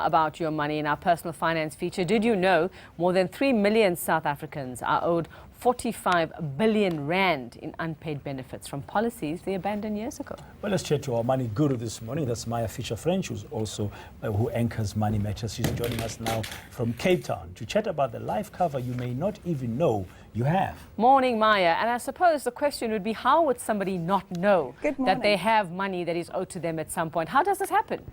about your money in our personal finance feature. Did you know more than 3 million South Africans are owed 45 billion rand in unpaid benefits from policies they abandoned years ago? Well, let's chat to our money guru this morning. That's Maya Fisher-French, who's also who anchors Money Matters. She's joining us now from Cape Town to chat about the life cover you may not even know you have. Morning, Maya. And I suppose the question would be, how would somebody not know that they have money that is owed to them at some point? How does this happen?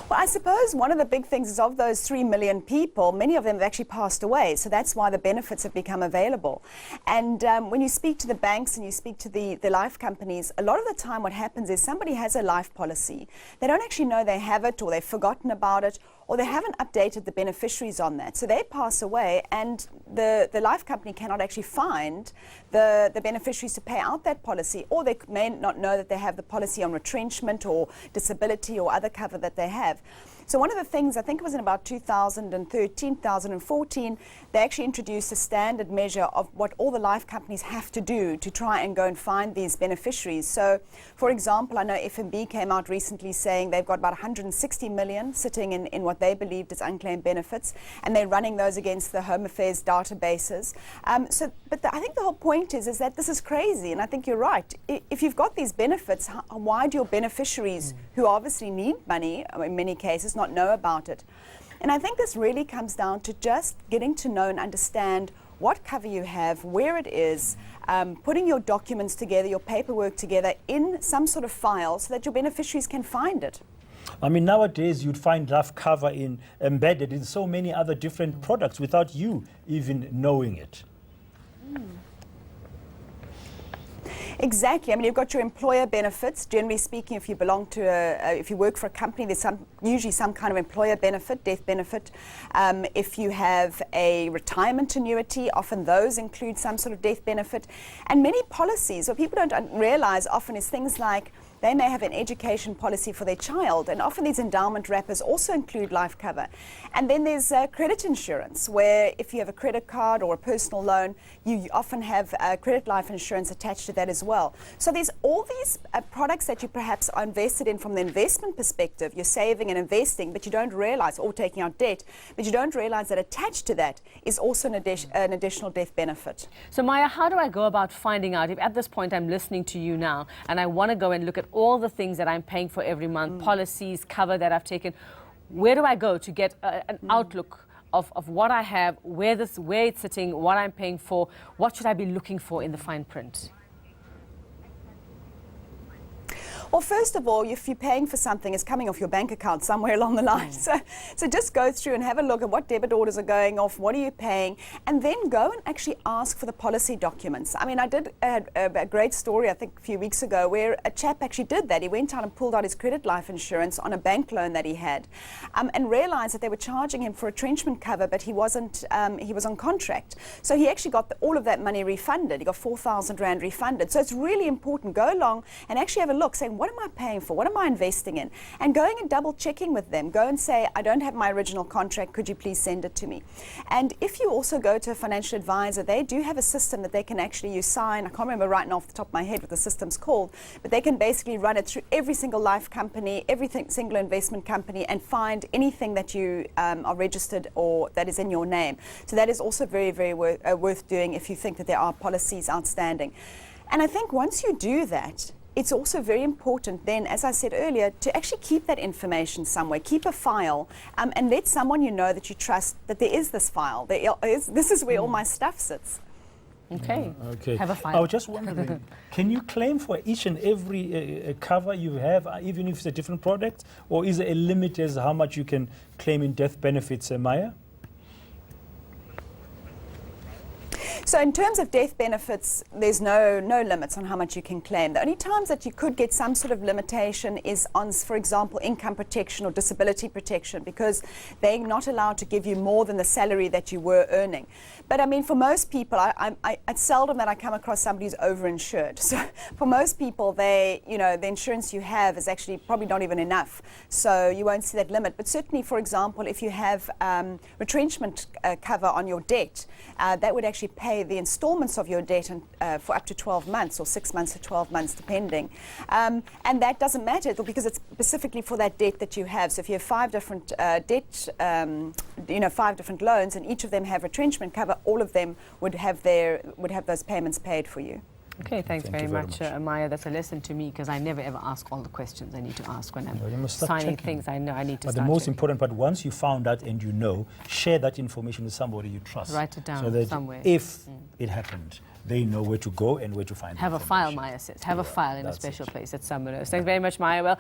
Well, I suppose one of the big things is of those 3 million people, many of them have actually passed away. So that's why the benefits have become available. And when you speak to the banks and you speak to the life companies, a lot of the time what happens is somebody has a life policy. They don't actually know they have it, or they've forgotten about it, or they haven't updated the beneficiaries on that. So they pass away and the life company cannot actually find the beneficiaries to pay out that policy, or they may not know that they have the policy on retrenchment or disability or other cover that they have. So one of the things, I think it was in about 2013, 2014, they actually introduced a standard measure of what all the life companies have to do to try and go and find these beneficiaries. So, for example, I know FNB came out recently saying they've got about 160 million sitting in what they believed is unclaimed benefits, and they're running those against the Home Affairs databases. But I think the whole point is that this is crazy, and I think you're right. If you've got these benefits, why do your beneficiaries, who obviously need money in many cases, not know about it? And I think this really comes down to just getting to know and understand what cover you have, where it is, putting your documents together, your paperwork together in some sort of file so that your beneficiaries can find it. I mean, nowadays you'd find life cover embedded in so many other different products without you even knowing it. Exactly. I mean, you've got your employer benefits. Generally speaking, if you belong to if you work for a company, there's usually some kind of employer benefit, death benefit. If you have a retirement annuity, often those include some sort of death benefit. And many policies, what people don't realize often is things like they may have an education policy for their child, and often these endowment wrappers also include life cover. And then there's credit insurance, where if you have a credit card or a personal loan, you often have credit life insurance attached to that as well. So there's all these products that you perhaps are invested in from the investment perspective. You're saving and investing, but you don't realize, or taking out debt, but you don't realize that attached to that is also an additional death benefit. So Maya, how do I go about finding out if at this point I'm listening to you now and I want to go and look at all the things that I'm paying for every month, policies, cover that I've taken? Where do I go to get an outlook of what I have, where it's sitting, what I'm paying for? What should I be looking for in the fine print? Well, first of all, if you're paying for something, it's coming off your bank account somewhere along the line. So just go through and have a look at what debit orders are going off, what are you paying, and then go and actually ask for the policy documents. I mean, I did a great story, I think, a few weeks ago, where a chap actually did that. He went out and pulled out his credit life insurance on a bank loan that he had, and realized that they were charging him for retrenchment cover, but he wasn't. He was on contract. So he actually got all of that money refunded. He got 4,000 rand refunded. So it's really important. Go along and actually have a look, saying, what am I paying for? What am I investing in? And going and double checking with them. Go and say, I don't have my original contract. Could you please send it to me? And if you also go to a financial advisor, they do have a system that they can actually sign. I can't remember right now off the top of my head what the system's called, but they can basically run it through every single life company, every single investment company, and find anything that you are registered or that is in your name. So that is also very, very worth doing if you think that there are policies outstanding. And I think once you do that, it's also very important then, as I said earlier, to actually keep that information somewhere, keep a file, and let someone you know that you trust that there is this file. This is where all my stuff sits. Okay. Okay. Have a file. I was just wondering, can you claim for each and every cover you have, even if it's a different product, or is there a limit as how much you can claim in death benefits, Maya? So in terms of death benefits, there's no limits on how much you can claim. The only times that you could get some sort of limitation is on, for example, income protection or disability protection, because they're not allowed to give you more than the salary that you were earning. But I mean, for most people, it's seldom that I come across somebody who's overinsured. So for most people, the insurance you have is actually probably not even enough. So you won't see that limit. But certainly, for example, if you have retrenchment cover on your debt, that would actually pay the installments of your debt for up to 12 months or 6 months to 12 months, depending. And that doesn't matter because it's specifically for that debt that you have. So if you have 5 different debt, 5 different loans, and each of them have retrenchment cover, all of them would have those payments paid for you. Okay, thanks Thank very you very much, much. Maya. That's a lesson to me because I never ever ask all the questions I need to ask when You I'm must start signing checking. things. I know I need to But the start most checking. important part, once you found out and you know, share that information with somebody you trust. Write it down so that somewhere. if it happened, they know where to go and where to find Have a file, information. Maya says. Have a Yeah, file in a that's special it. place at somewhere else. Thanks very much, Maya. Well,